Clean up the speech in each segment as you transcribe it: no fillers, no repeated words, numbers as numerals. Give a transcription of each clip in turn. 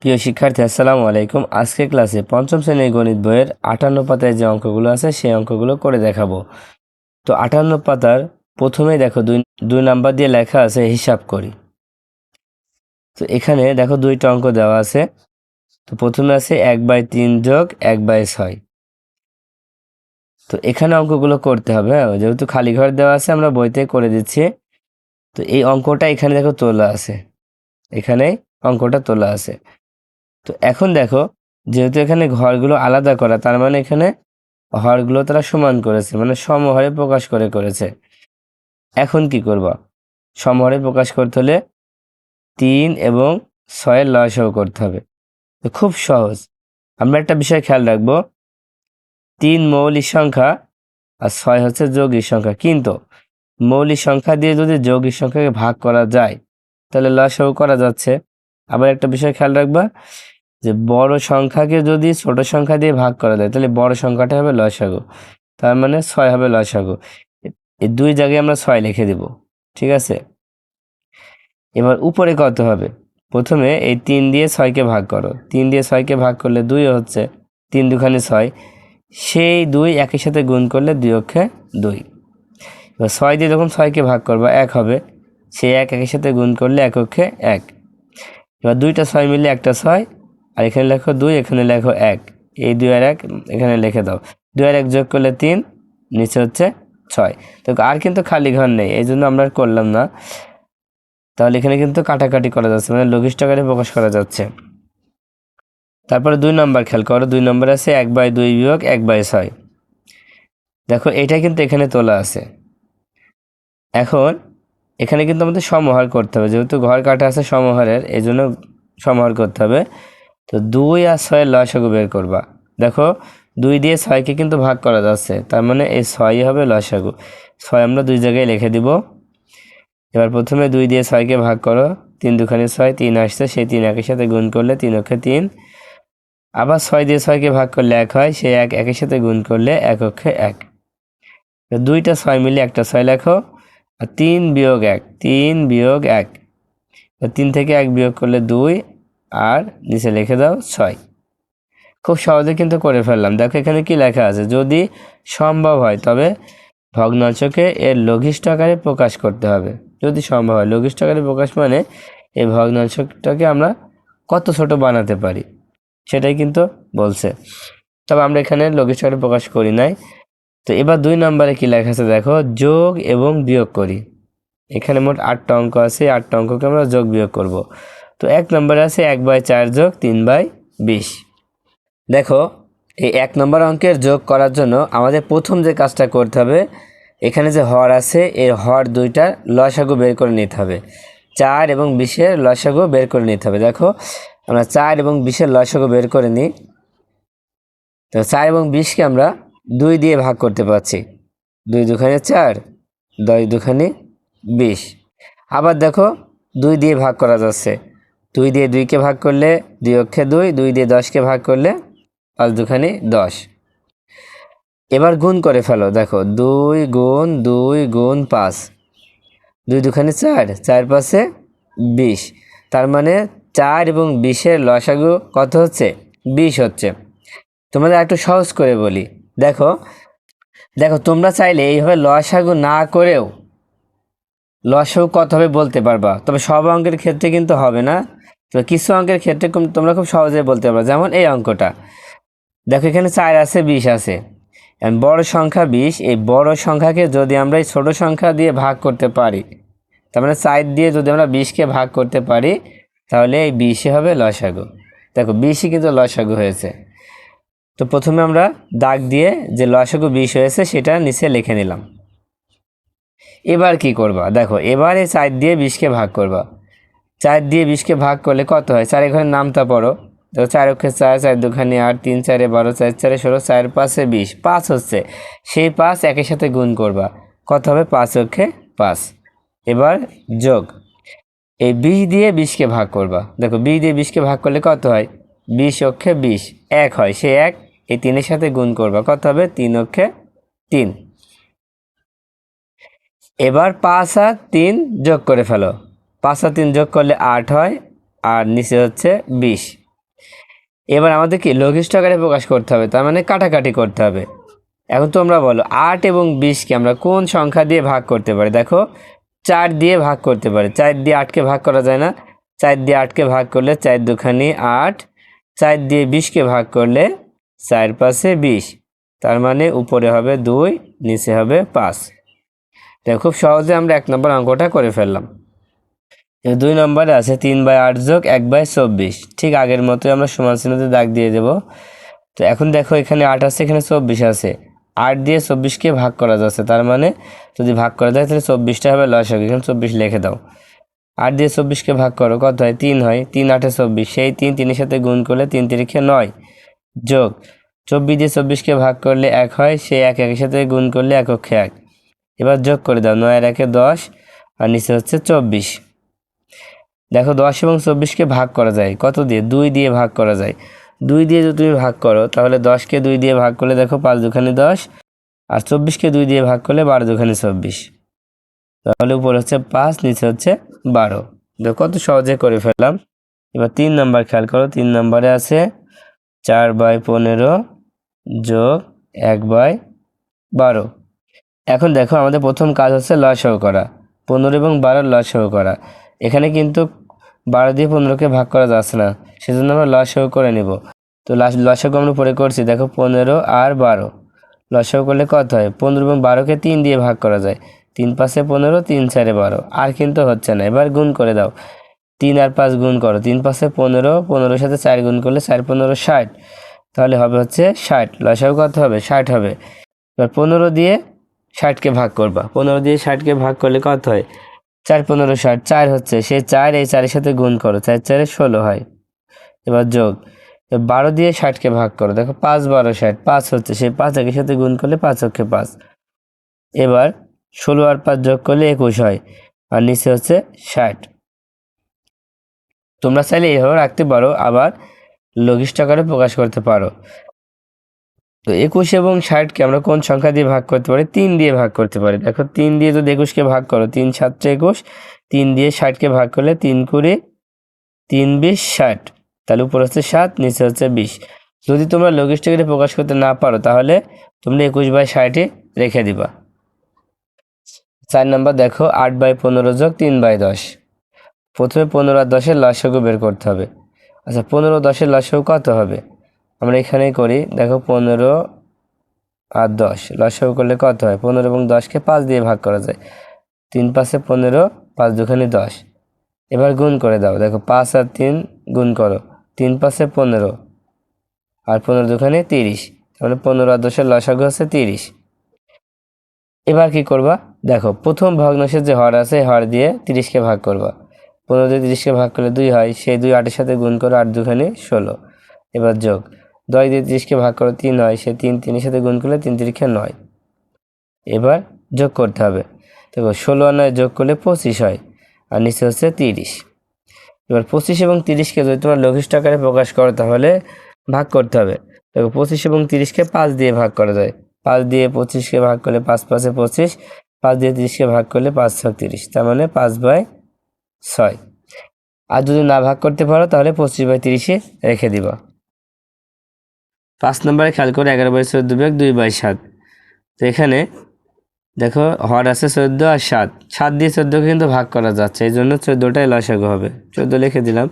প্রিয় শিক্ষার্থী আসসালামু আলাইকুম। আজকে ক্লাসে পঞ্চম শ্রেণীর গণিত বইয়ের 58 পাতায় যে অঙ্কগুলো আছে সেই অঙ্কগুলো করে দেখাবো। তো 58 পাতার প্রথমেই দেখো দুই নাম্বার দিয়ে লেখা আছে হিসাব করি। তো এখানে দেখো দুইটা অঙ্ক দেওয়া আছে। তো প্রথমে আছে 1/3 যোগ 1/6। তো এখানে অঙ্কগুলো করতে হবে, যেহেতু খালি ঘর দেওয়া আছে আমরা বইতে করে দিচ্ছি। তো এই অঙ্কটা এখানে দেখো তোলা আছে, এখানে অঙ্কটা তোলা আছে। তো এখন দেখো, যেহেতু এখানে ঘরগুলো আলাদা করা, তার মানে এখানে হরগুলো তারা সমান করেছে, মানে সমহরে প্রকাশ করেছে। এখন কি করবা? সমহরে প্রকাশ করতে হলে 3 এবং 6-এর লসাগু করতে হবে। তো খুব সহজ। আমরা একটা বিষয় খেয়াল রাখবো, 3 মৌলিক সংখ্যা আর 6 হচ্ছে যৌগিক সংখ্যা, কিন্তু মৌলিক সংখ্যা দিয়ে যদি যৌগিক সংখ্যাকে ভাগ করা যায় তাহলে লসাগু করা যাচ্ছে। আবার একটা বিষয় খেয়াল রাখবা যে বড় সংখ্যাকে যদি ছোট সংখ্যা দিয়ে ভাগ করা যায় তাহলে বড় সংখ্যাটা হবে লসাগু, তার মানে 6 হবে লসাগু। এই দুই জায়গায় আমরা 6 লিখে দিব, ঠিক আছে। এবার উপরে কত হবে? প্রথমে এই 3 দিয়ে 6কে ভাগ করো, 3 দিয়ে 6কে ভাগ করলে 2 হচ্ছে, 3 দুখানে 6, সেই 2 একই সাথে গুণ করলে 2 অক্ষে 2। এবার 6 দিয়ে যখন 6কে ভাগ করবা 1 হবে, সেই 1 একই সাথে গুণ করলে 1 অক্ষে 1। এবার দুইটা 6 মিলে একটা 6, আর এখানে লেখো 2, এখানে লেখো 1, এই 2 আর 1 এখানে লিখে দাও। 2 আর 1 যোগ করলে 3, নিচে হচ্ছে 6। তো আর কিন্তু খালি ঘর নেই, এই জন্য আমরা করলাম না। তাহলে এখানে কিন্তু কাটাকাটি করা যাচ্ছে, মানে লঘিষ্ঠ আকারে প্রকাশ করা যাচ্ছে। তারপরে 2 নম্বর খেয়াল করো, 2 নম্বর আছে 1/2 বিয়োগ 1/6। দেখো এটা কিন্তু এখানে তোলা আছে। এখন এখানে কিন্তু আমাদের সমহার করতে হবে, যেহেতু ঘর কাটা আছে সমহারের, এই জন্য সমহার করতে হবে। তো 2 আর 6-এর লসাগু বের করবা। দেখো 2 দিয়ে 6কে কিন্তু ভাগ করা যাচ্ছে, তার মানে এই 6ই হবে লসাগু। 6 আমরা দুই জায়গায় লিখে দিব। এবার প্রথমে 2 দিয়ে 6কে ভাগ করো, 3 দুখানে 6, 3 আসছে, সেই 3 একের সাথে গুণ করলে 3 অক্ষে 3। আবার 6 দিয়ে 6কে ভাগ করলে 1 হয়, সেই 1 একের সাথে গুণ করলে 1 অক্ষে 1। দুইটা 6 মিলে একটা 6 লেখো, আর 3 বিয়োগ 1, 3 বিয়োগ 1। 3 থেকে 1 বিয়োগ করলে 2, আর নিচে লিখে দাও 6। খুব সহজে কিন্তু করে ফেললাম। দেখো এখানে কি লেখা আছে, যদি সম্ভব হয় তবে ভগ্নাংশকে এর লঘিষ্ঠ আকারে প্রকাশ করতে হবে। যদি সম্ভব হয়, লঘিষ্ঠ আকারে প্রকাশ মানে এই ভগ্নাংশটাকে আমরা কত ছোট বানাতে পারি সেটাই কিন্তু বলছে। তবে আমরা এখানে লঘিষ্ঠ আকারে প্রকাশ করি নাই। তো এবার 2 নম্বরে কি লেখা আছে দেখো, যোগ এবং বিয়োগ করি। এখানে মোট 8টা অঙ্ক আছে, 8টা অঙ্ককে আমরা যোগ বিয়োগ করব। তো 1 নম্বরে আছে 1/4 যোগ 3/20। দেখো এই 1 নম্বর অঙ্কের যোগ করার জন্য আমাদের প্রথম যে কাজটা করতে হবে, এখানে যে হর আছে এই হর দুইটার লসাগু বের করে নিতে হবে। 4 এবং 20-এর লসাগু বের করে নিতে হবে। দেখো আমরা 4 এবং 20-এর লসাগু বের করে নিই। তো 4 এবং 20কে আমরা 2 দিয়ে ভাগ করতে পারছি, 2 দুখানে 4, 10 দুখানে 20। আবার দেখো 2 দিয়ে ভাগ করা যাচ্ছে, 2 দিয়ে 2কে ভাগ করলে 2 অক্ষে 2, 2 দিয়ে 10কে ভাগ করলে 5 দুখানে 10। এবার গুণ করে ফেলো, দেখো 2 গুণ 2 গুণ 5, 2 দুখানে 4, 4 5-এ 20। তার মানে 4 এবং 20-এর লসাগু কত হচ্ছে? 20 হচ্ছে। তোমাদের একটু সহজ করে বলি, দেখো দেখো তোমরা চাইলে এইভাবে লসাগু না করেও লসাগু কত হবে বলতে পারবা, তবে সব অঙ্কের ক্ষেত্রে কিন্তু হবে না। তো কিছু অঙ্কের ক্ষেত্রে তোমরা খুব সহজে বলতে পারবা। যেমন এই অঙ্কটা দেখো, এখানে 4 আছে, 20 আছে, বড় সংখ্যা 20, এই বড় সংখ্যাকে যদি আমরা এই ছোট সংখ্যা দিয়ে ভাগ করতে পারি, তার মানে 4 দিয়ে যদি আমরা 20কে ভাগ করতে পারি, তাহলে এই 20-ই হবে লসাগু। দেখো 20-ই কিন্তু লসাগু হয়েছে। তো প্রথমে আমরা দাগ দিয়ে যে লসাগু 20 হয়েছে সেটা নিচে লিখে নিলাম। এবার কি করবা? দেখো এবারে 4 দিয়ে 20কে ভাগ করবা। 4 দিয়ে 20কে ভাগ করলে কত হয়? 4 ঘরে নামতা পড়ো। দেখো 4 অক্ষে 4, 4 দুখানে 8, 3 4 12, 4 4 16, 4 5-এ 20, 5 হচ্ছে, সেই 5 একের সাথে গুণ করবা, কত হবে? 5 অক্ষে 5। এবার যোগ, এই 20 দিয়ে 20কে ভাগ করবা। দেখো 20 দিয়ে 20কে ভাগ করলে কত হয়? 20 অক্ষে 20, 1 হয়, সে 1 এই 3-এর সাথে গুণ করবা, কত হবে? 3 অক্ষে 3। এবার 5 আর 3 যোগ করে ফেলো, 5 আর 3 যোগ করলে 8 হয়, আর নিচে হচ্ছে 20। এবার আমাদের কি লঘিষ্ঠ আকারে প্রকাশ করতে হবে, তার মানে কাটাকাটি করতে হবে। এখন তোমরা বলো 8 এবং 20কে আমরা কোন সংখ্যা দিয়ে ভাগ করতে পারি? দেখো 4 দিয়ে ভাগ করতে পারি। 4 দিয়ে 8কে ভাগ করা যায় না? 4 দিয়ে 8কে ভাগ করলে 4 দুখানি 8, 4 দিয়ে 20কে ভাগ করলে 4 পাঁচে 20, তার মানে উপরে হবে 2, নিচে হবে 5। দেখো খুব সহজে আমরা 1 নম্বর অঙ্কটা করে ফেললাম। 2 নম্বরে আছে 3/8 যোগ 1/24, ঠিক আগের মতোই আমরা সমান চিহ্নতে দাগ দিয়ে দেব। তো এখন দেখো এখানে 8 আছে, এখানে 24 আছে, 8 দিয়ে 24কে ভাগ করা যাচ্ছে, তার মানে যদি ভাগ করা যায় তাহলে 24টা হবে লসাগু, এখানে 24 লিখে দাও। 8 দিয়ে 24কে ভাগ করো, কত হয়? 3 হয়, 3 8 24, সেই 3 3-এর সাথে গুণ করলে 3 3 9, যোগ 24 দিয়ে 24কে ভাগ করলে 1 হয়, সেই 1 1-এর সাথে গুণ করলে 1 অক্ষে 1, এবার যোগ করে দাও, 9 আর 1-এ 10, আর নিচে হচ্ছে 24। দেখো 10 এবং 24কে ভাগ করা যায় কত দিয়ে? 2 দিয়ে ভাগ করা যায়। 2 দিয়ে যদি তুমি ভাগ করো তাহলে 10কে 2 দিয়ে ভাগ করলে দেখো 5 দুখানি 10, আর 24কে 2 দিয়ে ভাগ করলে 12 দুখানি 24, তাহলে উপরে হচ্ছে 5, নিচে হচ্ছে 12। দেখো কত সহজে করে ফেললাম। এবার 3 নাম্বার খেয়াল করো, 3 নম্বরে আছে 4/15 যোগ 1/12। এখন দেখো আমাদের প্রথম কাজ হচ্ছে লসাগু করা, 15 এবং 12 লসাগু করা। এখানে কিন্তু 12 দিয়ে 15কে ভাগ করা যাচ্ছে না, সেজন্য আমরা লসাগু করে নিব। তো লসাগু আমরা পরে করছি, দেখো 15 আর 12 লসাগু করলে কত হয়? 15 এবং 12কে 3 দিয়ে ভাগ করা যায়, 3 5-এ 15, 3 4-এ 12, আর কিন্তু হচ্ছে না। এবার গুণ করে দাও, 3 আর 5 গুণ করো, 3 5-এ 15, 15-এর সাথে 4 গুণ করলে 4 15 60, তাহলে হবে হচ্ছে 60। লসাগু কত হবে? 60 হবে। এবার 15 দিয়ে 60কে ভাগ করবা, 15 দিয়ে 60কে ভাগ করলে কত হয়? 4 15 60, 4 হচ্ছে, সেই 4 এই 4-এর সাথে গুণ করো, 4 4-এ 16 হয়। এবার যোগ 12 দিয়ে 60কে ভাগ করো, দেখো 5 12 60, 5 হচ্ছে, সেই 5 একের সাথে গুণ করলে 5 অক্ষে 5। এবার 16 আর 5 যোগ করলে 21 হয়, আর নিচে হচ্ছে 60। তোমরা চাইলে এইভাবে রাখতে পারো, আবার লঘিষ্ঠ আকারে প্রকাশ করতে পারো। তো 21 এবং 60কে আমরা কোন সংখ্যা দিয়ে ভাগ করতে পারি? 3 দিয়ে ভাগ করতে পারি। দেখো 3 দিয়ে যদি 21কে ভাগ করো, 3 7 21, 3 দিয়ে 60কে ভাগ করলে 3 20, 3 20 60, তাহলে উপরে হচ্ছে 7, নিচে হচ্ছে 20। যদি তোমরা লঘিষ্ঠ আকারে প্রকাশ করতে না পারো তাহলে তোমরা 21/60 রেখে দিবা। 4 নম্বর দেখো 8/15 যোগ 3/10। প্রথমে 15 আর 10-এর লসাগু বের করতে হবে। আচ্ছা 15 10-এর লসাগু কত হবে? আমরা এখানেই করি, দেখো 15 আর 10 লসাগু করলে কত হয়? 15 এবং 10কে 5 দিয়ে ভাগ করা যায়, 3 5-এ 15, 5 দুখানি 10, এবার গুণ করে দাও, দেখো 5 আর 3 গুণ করো, 3 5-এ 15, আর 15 দুখানি 30, তাহলে 15 আর 10-এর লসাগু হচ্ছে 30। এবার কি করবা? দেখো প্রথম ভগ্নাংশের যে হর আছে হর দিয়ে 30কে ভাগ করবা, 15 দিয়ে 30কে ভাগ করলে 2 হয়, সেই 2 8-এর সাথে গুণ করো, 8 দুখানি 16, এবার যোগ 10 দিয়ে 30কে ভাগ করো, 3 হয়, সেই 3 3-এর সাথে গুণ করলে 3 3-এ 9, এবার যোগ করতে হবে। দেখো 16 আর 9 যোগ করলে 25 হয়, আর নিচে হচ্ছে 30। এবার 25 এবং 30কে যদি তোমার লঘিষ্ঠ আকারে প্রকাশ করো তাহলে ভাগ করতে হবে। দেখো 25 এবং 30কে 5 দিয়ে ভাগ করা যায়, 5 দিয়ে 25কে ভাগ করলে 5 5-এ 25, 5 দিয়ে 30কে ভাগ করলে 5 6 30, তার মানে 5/6। আর যদি না ভাগ করতে পারো তাহলে 25/30 রেখে দিবা। 5 নম্বরে খেয়াল করে 11/14 বিয়োগ 2/7। তো এখানে দেখো হর আছে 14 আর 7, 7 দিয়ে 14কে কিন্তু ভাগ করা যাচ্ছে, এই জন্য 14টাই লসাগু হবে, 14 লিখে দিলাম।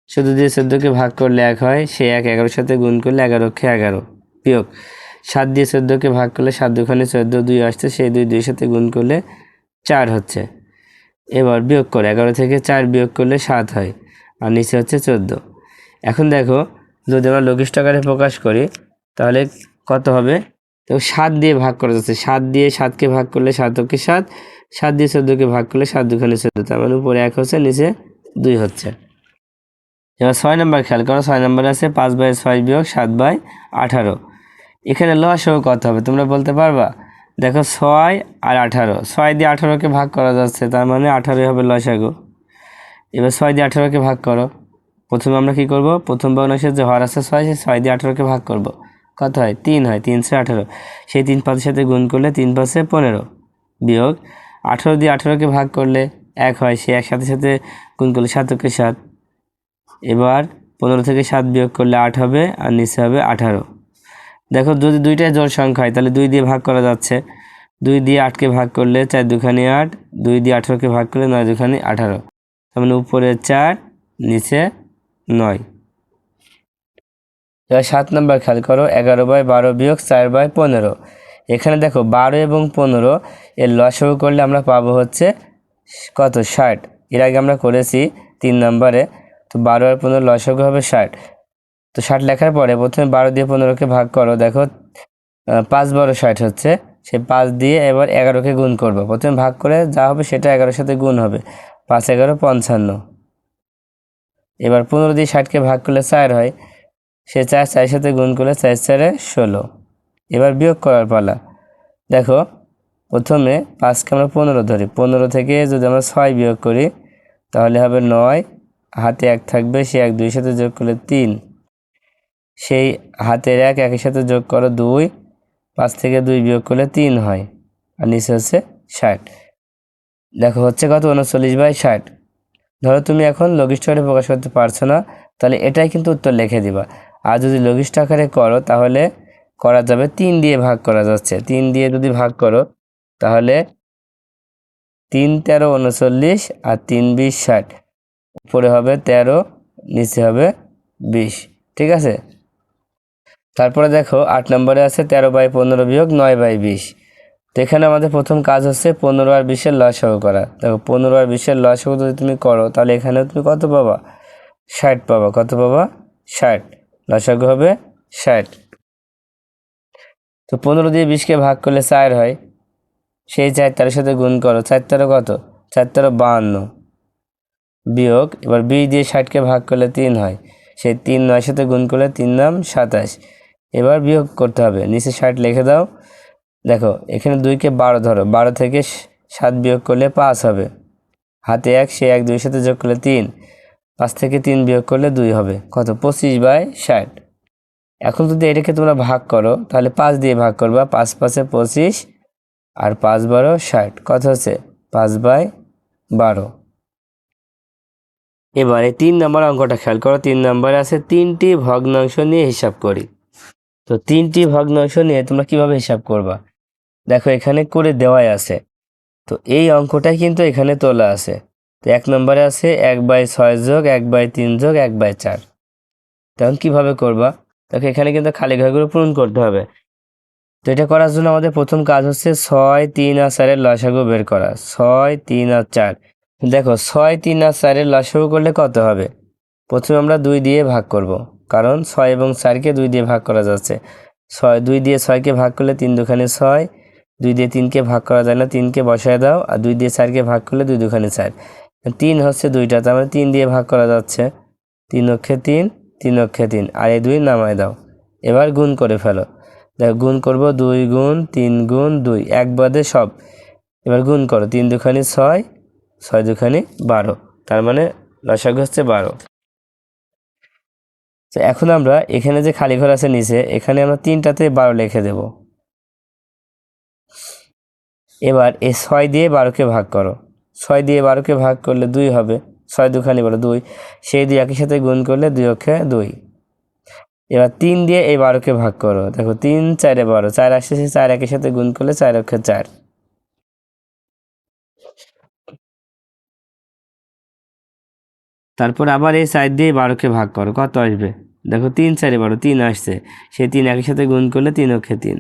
14 দিয়ে 14কে ভাগ করলে 1 হয়, সেই 1 11-এর সাথে গুণ করলে 11 অক্ষে 11, বিয়োগ 7 দিয়ে 14কে ভাগ করলে 7 দুখানি 14, 2 আসছে, সেই 2 2-এর সাথে গুণ করলে 4 হচ্ছে। এবার বিয়োগ করে 11 থেকে 4 বিয়োগ করলে 7 হয়, আর নিচে হচ্ছে 14। এখন দেখো যদি আমরা লঘিষ্ঠ আকারে প্রকাশ করি তাহলে কত হবে? তো 7 দিয়ে ভাগ করা যাচ্ছে, 7 দিয়ে 7কে ভাগ করলে 7 অক্ষে 7, 7 দিয়ে 14কে ভাগ করলে 7 দুখানি 14, তার মানে উপরে 1 হচ্ছে, নিচে 2 হচ্ছে। এবার 6 নম্বর খেয়াল করো, 6 নম্বরে আছে 5/6 বিয়োগ 7/18। এখানে লসাগু কত হবে তোমরা বলতে পারবা? দেখো 6 আর 18, 6 দিয়ে 18কে ভাগ করা যাচ্ছে, তার মানে 18 হবে লসাগু। এবার 6 দিয়ে 18কে ভাগ করো, প্রথমে আমরা কি করব? প্রথম ভগ্নাংশের যে হর আছে 6, সেই 6 দিয়ে 18কে ভাগ করব, কত হয়? 3 হয়, 3 6 18, সেই 3 5-এর সাথে গুণ করলে 3 5-এ 15, বিয়োগ 18 দিয়ে 18কে ভাগ করলে 1 হয়, সেই 1 সাথে সাথে গুণ করলে 7 অক্ষে 7, এবার 15 থেকে 7 বিয়োগ করলে 8 হবে আর নিচে হবে 18। দেখো যদি দুইটাই জোড় সংখ্যা হয় তাহলে 2 দিয়ে ভাগ করা যাচ্ছে। 2 দিয়ে 8কে ভাগ করলে 4 দুখানি 8, 2 দিয়ে 18কে ভাগ করলে 9 দুখানি 18, তার মানে উপরে 4 নিচে 9। এবার 7 নম্বর খেয়াল করো, 11/12 বিয়োগ 4/15। এখানে দেখো 12 এবং 15 এর লসাগু করলে আমরা পাবো হচ্ছে কত, 60। এর আগে আমরা করেছি 3 নম্বরে। তো 12 আর 15 লসাগু হবে 60। তো 60 লেখার পরে প্রথমে 12 দিয়ে 15কে ভাগ করো। দেখো 5 12 60 হচ্ছে, সেই 5 দিয়ে এবার 11কে গুণ করবো। প্রথমে ভাগ করে যা হবে সেটা 11-এর সাথে গুণ হবে, 5 11 55। এবার 15 দিয়ে 60কে ভাগ করলে 4 হয়, সে 4-4-এর সাথে গুণ করলে 4 4-এ 16। এবার বিয়োগ করার পালা। দেখো প্রথমে 5কে আমরা 15 ধরি, 15 থেকে যদি আমরা 6 বিয়োগ করি তাহলে হবে 9, হাতে 1 থাকবে, সে 1 2-এর সাথে যোগ করলে 3, সেই হাতের 1 1-এর সাথে যোগ করো 2, 5 থেকে 2 বিয়োগ করলে 3 হয় আর নিচে হচ্ছে 60। দেখো হচ্ছে কত, 39/60। ধরো তুমি এখন লঘিষ্ঠ আকারে প্রকাশ করতে পারছো না, তাহলে এটাই কিন্তু উত্তর লিখে দিবা। আর যদি লঘিষ্ঠ আকারে করো তাহলে করা যাবে 3 দিয়ে ভাগ করা যাচ্ছে। 3 দিয়ে যদি ভাগ করো তাহলে 3 13 39 আর 3 20 60, উপরে হবে 13 নিচে হবে 20। ঠিক আছে, তারপরে দেখো 8 নম্বরে আছে 13/15 বিয়োগ 9/20। তো এখানে আমাদের প্রথম কাজ হচ্ছে 15 আর 20-এর লসাগু করা। দেখো 15 আর 20-এর লসাগু যদি তুমি করো তাহলে এখানে তুমি কত পাবা, 60 পাবা। কত পাবা, 60। লসাগু হবে 60। তো 15 দিয়ে 20কে ভাগ করলে 4 হয়, সেই 4 তার সাথে গুণ করো, 4 তেরো কত, 4 তেরো 52 বিয়োগ, এবার 20 দিয়ে 60কে ভাগ করলে 3 হয়, সেই 3 9-এর সাথে গুণ করলে 3 9 27। এবার বিয়োগ করতে হবে, নিচে 60 লিখে দাও। দেখো এখানে 2কে 12 ধরো, 12 থেকে 7 বিয়োগ করলে 5 হবে, হাতে 1, সে 1 2-এর সাথে যোগ করলে 3, 5 থেকে 3 বিয়োগ করলে 2 হবে, কত, 25/60। এখন যদি এটাকে তোমরা ভাগ করো তাহলে 5 দিয়ে ভাগ করবা, 5 5-এ 25 আর 5 12 60, কত হচ্ছে 5/12। এবারে 3 নম্বর অঙ্কটা খেয়াল করো। 3 নম্বরে আছে 3টি ভগ্নাংশ নিয়ে হিসাব করি। তো 3টি ভগ্নাংশ নিয়ে তোমরা কিভাবে হিসাব করবা, দেখো এখানে করে দেওয়াই আছে। তো এই অঙ্কটাই কিন্তু এখানে তোলা আছে। তো 1 নম্বরে আছে 1/6 যোগ 1/3 যোগ 1/4। তখন কিভাবে করবা, দেখো এখানে কিন্তু খালি ঘরগুলো পূরণ করতে হবে। তো এটা করার জন্য আমাদের প্রথম কাজ হচ্ছে 6 3 আর 4-এর লসাগু বের করা। 6 3 আর 4, দেখো 6 3 আর 4-এর লসাগু করলে কত হবে, প্রথমে আমরা 2 দিয়ে ভাগ করব, কারণ 6 এবং 4কে 2 দিয়ে ভাগ করা যাচ্ছে। 2 দিয়ে 6কে ভাগ করলে 3 দুখানে 6, 2 দিয়ে 3কে ভাগ করা যায় না, 3কে বসায় দাও, আর 2 দিয়ে 4কে ভাগ করলে 2 দুখানে 4, 3 হচ্ছে 2টা, তার মানে 3 দিয়ে ভাগ করা যাচ্ছে। 3 অক্ষে 3, 3 অক্ষে 3, আর এই 2 নামায় দাও। এবার গুণ করে ফেলো। দেখো গুণ করব, 2 গুণ 3 গুণ 2, এক বাদে সব। এবার গুণ করো, 3 দুখানি 6, 6 দুখানি 12, তার মানে লসাগু হচ্ছে 12। তো এখন আমরা এখানে যে খালি ঘর আছে নিচে, এখানে আমরা 3টাতে 12 লিখে দেব। এবার এই 6 দিয়ে 12কে ভাগ করো, 6 দিয়ে 12কে ভাগ করলে 2 হবে, 6 দুখানি 2, সেই 2 একই সাথে গুণ করলে 2 অক্ষে 2। এবার 3 দিয়ে এই 12কে ভাগ করো, দেখো 3 4-এ 12, 4 আসছে, 4 একের সাথে গুণ করলে 4 অক্ষে 4। তারপর আবার এই 4 দিয়ে 12কে ভাগ করো, কত আসবে, দেখো 3 4-এ 12, 3 আসছে, সেই 3 একই সাথে গুণ করলে 3 অক্ষে 3।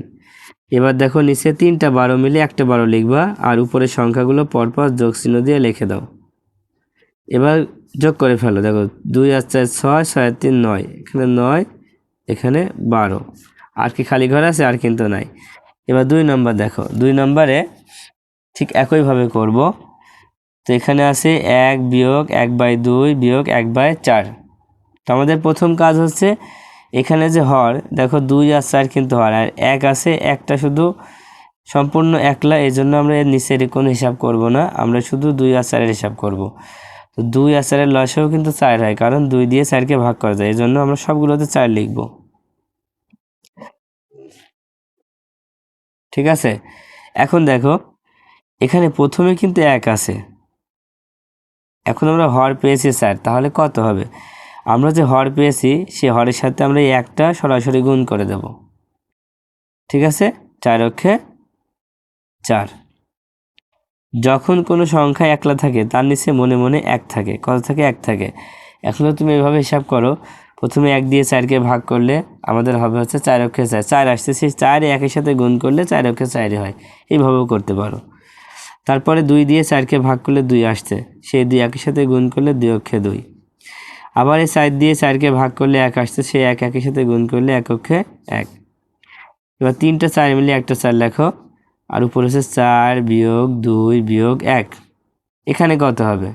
এবার দেখো নিচে 3টা 12 মিলে একটা 12 লিখবা, আর উপরের সংখ্যাগুলো পরপর যোগ চিহ্ন দিয়ে লিখে দাও। এবার যোগ করে ফেলো, দেখো 2 আর 4 6, 6 আর 3 9, এখানে 9, এখানে 12, আর কি খালি ঘর আছে, আর কিন্তু নাই। এবার 2 নম্বর দেখো, 2 নম্বরে ঠিক একইভাবে করব। তো এখানে আছে 1 বিয়োগ 1/2 বিয়োগ 1/4। তো আমাদের প্রথম কাজ হচ্ছে এখানে যে হর, দেখো 2 আর 4 কিন্তু হর, আর 1 আছে, একটা শুধু সম্পূর্ণ একলা, এই জন্য আমরা এর নিচের কোনো হিসাব করব না, আমরা শুধু 2 আর 4-এর হিসাব করব। তো 2 আর 4-এর লসাগু কিন্তু 4 হয়, কারণ 2 দিয়ে 4কে ভাগ করা যায়, এই জন্য আমরা সবগুলোতে 4 লিখব। ঠিক আছে, এখন দেখো এখানে প্রথমে কিন্তু 1 আছে, এখন আমরা হর পেয়েছি 4, তাহলে কত হবে, আমরা যে হর পেয়েছি সেই হরের সাথে আমরা এই একটা সরাসরি গুণ করে দেব। ঠিক আছে, 4 অক্ষে 4। যখন কোনো সংখ্যা একলা থাকে তার নিচে মনে মনে 1 থাকে। কত থাকে? 1 থাকে। এখন তুমি এভাবে হিসাব করো, প্রথমে 1 দিয়ে 4কে ভাগ করলে আমাদের হবে হচ্ছে 4 অক্ষে 4। 4 আসছে, সেই 4 একের সাথে গুণ করলে 4 অক্ষে 4 হয়। এইভাবেও করতে পারো। তারপরে 2 দিয়ে 4কে ভাগ করলে 2 আসছে, সেই 2 একের সাথে গুণ করলে 2 অক্ষে 2। আবার এই 4 দিয়ে 4কে ভাগ করলে 1 আসছে, সেই 1 একের সাথে গুণ করলে 1 অক্ষে 1। এবার 3টা 4 মিলে একটা 4 লেখো, আর উপরে হচ্ছে 4 বিয়োগ 2 বিয়োগ 1। এখানে কত হবে?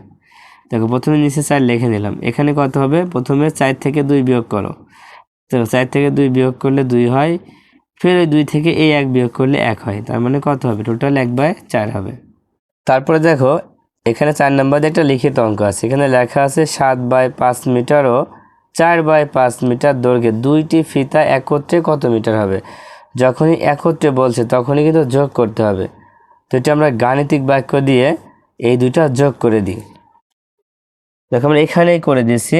দেখো, প্রথমে নিচে 4 লিখে নিলাম। এখানে কত হবে? প্রথমে 4 থেকে 2 বিয়োগ করো। তো 4 থেকে 2 বিয়োগ করলে 2 হয়, ফের ওই 2 থেকে এই 1 বিয়োগ করলে 1 হয়। তার মানে কত হবে? টোটাল 1/4 হবে। তারপরে দেখো, এখানে 4 নম্বর দিয়ে একটা লিখিত অঙ্ক আছে। এখানে লেখা আছে 7/5 মিটার ও 4/5 মিটার দৈর্ঘ্যে 2টি ফিতা একত্রে কত মিটার হবে? যখনই একত্রে বলছে তখনই কিন্তু যোগ করতে হবে। তো এটা আমরা গাণিতিক বাক্য দিয়ে এই দুইটা যোগ করে দিই। দেখো, আমরা এখানেই করে দিচ্ছি,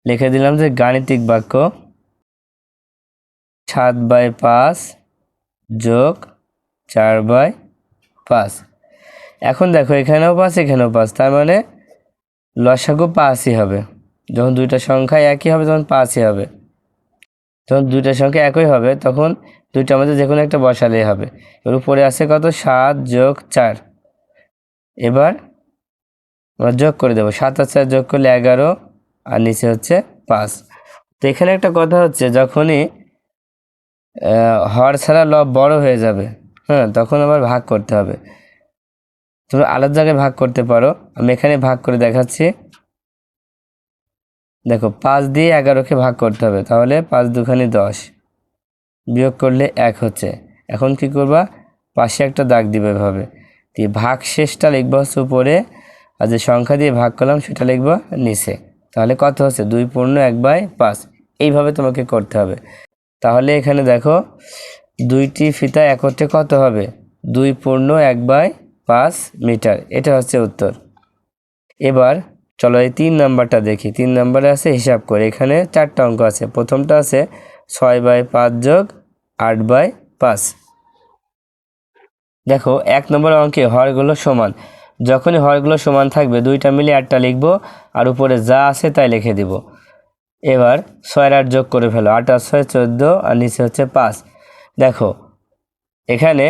লিখে দিলাম যে গাণিতিক বাক্য 7/5 যোগ 4/5। এখন দেখো, এখানেও 5 এখানেও 5, তার মানে লসাগু 5ই হবে। যখন দুইটা সংখ্যা একই হবে তখন 5ই হবে। যখন দুইটা সংখ্যা একই হবে তখন দুইটার মধ্যে যে কোনো একটা বসালেই হবে। এর উপরে আছে কত? 7 যোগ 4। এবার আমরা যোগ করে দেবো। 7 আর 4 যোগ করলে 11, আর নিচে হচ্ছে 5। তো এখানে একটা কথা হচ্ছে, যখনই হর ছাড়া লব বড় হয়ে যাবে, হ্যাঁ, তখন আবার ভাগ করতে হবে। তোমরা আলাদা জায়গায় ভাগ করতে পারো, আমি এখানে ভাগ করে দেখাচ্ছি। দেখো, 5 দিয়ে 11কে ভাগ করতে হবে, তাহলে 5 দুখানি 10, বিয়োগ করলে 1 হচ্ছে। এখন কি করবা? পাশে একটা দাগ দিবে এভাবে দিয়ে, ভাগ শেষটা লিখবা হচ্ছে উপরে, আর যে সংখ্যা দিয়ে ভাগ করলাম সেটা লিখবা নিচে। তাহলে কত হচ্ছে? 2 পূর্ণ 1/5। এইভাবে তোমাকে করতে হবে। তাহলে এখানে দেখো, 2টি ফিতা একত্রে কত হবে? 2 পূর্ণ 1/5 মিটার। এটা হচ্ছে উত্তর। এবার চলো এই 3 নাম্বারটা দেখি। 3 নাম্বারে আছে হিসাব করে। এখানে 4টা অঙ্ক আছে। প্রথমটা আছে 6/5 যোগ 8/5। দেখো, 1 নম্বর অঙ্কে হরগুলো সমান। যখনই হরগুলো সমান থাকবে দুইটা মিলে 8টা লিখবো, আর উপরে যা আছে তাই লিখে দিব। এবার 6 আর 8 যোগ করে ফেলো। 8 আর 6 14, আর নিচে হচ্ছে 5। দেখো, এখানে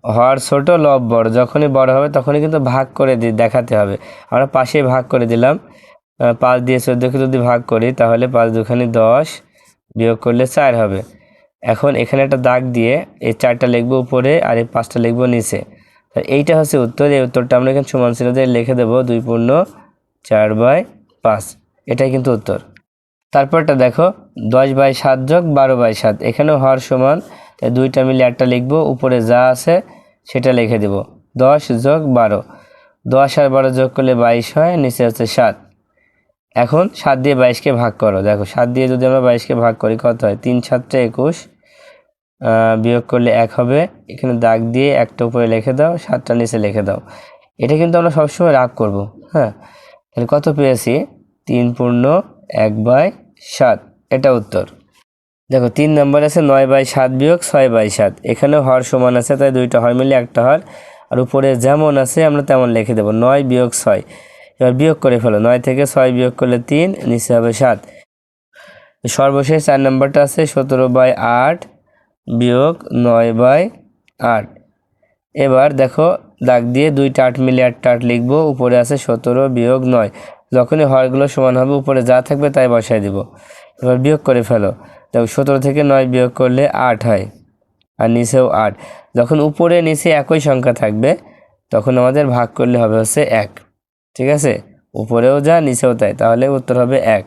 হর ছোট লব বড়, যখনই বড় হবে তখনই কিন্তু ভাগ করে দেখাতে হবে। আমরা পাশে ভাগ করে দিলাম। 5 দিয়ে 14কে যদি ভাগ করি তাহলে 5 দুখানি 10, বিয়োগ করলে 4 হবে। এখন এখানে একটা দাগ দিয়ে এই 4টা লিখবো উপরে, আর এই 5টা লিখবো নিচে। এইটা হচ্ছে উত্তর। এই উত্তরটা আমরা এখানে সমান চিহ্ন দিয়ে লিখে দেবো 2 পূর্ণ 4/5। এটাই কিন্তু উত্তর। তারপরটা দেখো, 10/7 যোগ 12/7। এখানেও হর সমান, তাই দুইটা মিলে একটা লিখবো, উপরে যা আছে সেটা লিখে দেব। 10 যোগ 12, 10 আর 12 যোগ করলে 22 হয়, নিচে হচ্ছে 7। এখন 7 দিয়ে 22কে ভাগ করো। দেখো, 7 দিয়ে যদি আমরা 22কে ভাগ করি কত হয়? 3 7 21, বিয়োগ করলে 1 হবে। এখানে দাগ দিয়ে একটা উপরে লিখে দাও, 7টা নিচে লিখে দাও। এটা কিন্তু আমরা সবসময় রাগ করব। হ্যাঁ, তাহলে কত পেয়েছি? 3 পূর্ণ 1/7। এটা উত্তর। দেখো, 3 নম্বর আছে 9/7 বিয়োগ 6/7। এখানেও হর সমান আছে, তাই দুইটা হর মিলে একটা হর, আর উপরে যেমন আছে আমরা তেমন লিখে দেবো। 9 বিয়োগ 6। এবার বিয়োগ করে ফেলো। 9 থেকে 6 বিয়োগ করলে 3, নিচে হবে 7। সর্বশেষ 4 নম্বরটা আছে 17/8 বিয়োগ 9/8। এবার দেখো, দাগ দিয়ে দুইটা 8 মিলে 8 লিখবো, উপরে আছে 17 বিয়োগ 9। যখনই হরগুলো সমান হবে উপরে যা থাকবে তাই বসাই দিব। এবার বিয়োগ করে ফেলো। দেখো, 17 থেকে 9 বিয়োগ করলে 8 হয়, আর নিচেও 8। যখন উপরে নিচে একই সংখ্যা থাকবে তখন আমাদের ভাগ করলে হবে হচ্ছে 1। ঠিক আছে, উপরেও যা নিচেও তাই, তাহলে উত্তর হবে 1।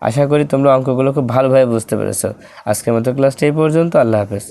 আশা করি তোমরা অঙ্কগুলো খুব ভালোভাবে বুঝতে পেরেছো। আজকের মতো ক্লাসটা এই পর্যন্ত। আল্লাহ হাফেজ।